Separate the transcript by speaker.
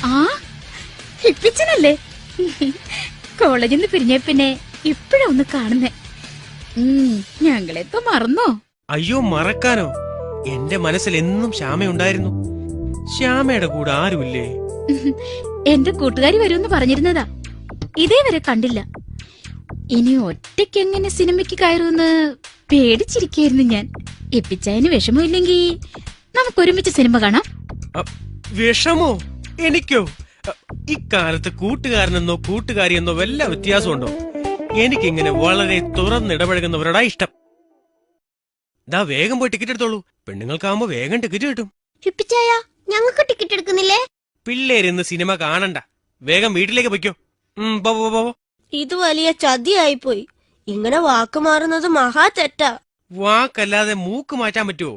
Speaker 1: ആ ഹിപ്പിച്ചനല്ലേ? കോളേജിൽ നിന്ന് പിരിഞ്ഞ പിന്നെ ഇപ്പഴാ ഒന്ന് കാണുന്നേ. ഞങ്ങളെത്തോ മറന്നോ?
Speaker 2: അയ്യോ, മറക്കാനോ? എന്റെ മനസ്സിൽ എന്നും ശ്യാമയുണ്ടായിരുന്നു. ശ്യാമയുടെ കൂടെ ആരുമില്ലേ?
Speaker 1: എന്റെ കൂട്ടുകാരി വരുമെന്ന് പറഞ്ഞിരുന്നതാ, ഇതേവരെ കണ്ടില്ല. ഇനി ഒറ്റയ്ക്ക് എങ്ങനെ സിനിമയ്ക്ക് കയറുമെന്ന് പേടിച്ചിരിക്കായിരുന്നു ഞാൻ. എപ്പിച്ചായന് വിഷമമില്ലെങ്കിൽ നമുക്കൊരുമിച്ച് സിനിമ കാണാം.
Speaker 2: വിഷമോ? എനിക്കോ? ഇക്കാലത്ത് കൂട്ടുകാരനെന്നോ കൂട്ടുകാരിയെന്നോ വല്ല വ്യത്യാസമുണ്ടോ? എനിക്കിങ്ങനെ വളരെ തുറന്നിടപഴകുന്നവരോടാ ഇഷ്ടം. ദാ വേഗം പോയി ടിക്കറ്റ് എടുത്തോളൂ. പെണ്ണുങ്ങൾക്കാവുമ്പോ വേഗം ടിക്കറ്റ് കിട്ടും.
Speaker 3: ഹിപ്പിച്ചായ, ഞങ്ങൾക്ക് ടിക്കറ്റ് എടുക്കുന്നില്ലേ?
Speaker 2: പിള്ളേരിന്ന് സിനിമ കാണണ്ട, വേഗം വീട്ടിലേക്ക് പൊയ്ക്കോ.
Speaker 3: ഇത് വലിയ ചതിയായിപ്പോയി. ഇങ്ങനെ വാക്ക് മാറുന്നത് മഹാ തെറ്റാ.
Speaker 2: വാക്കല്ലാതെ മൂക്ക് മാറ്റാൻ പറ്റുമോ?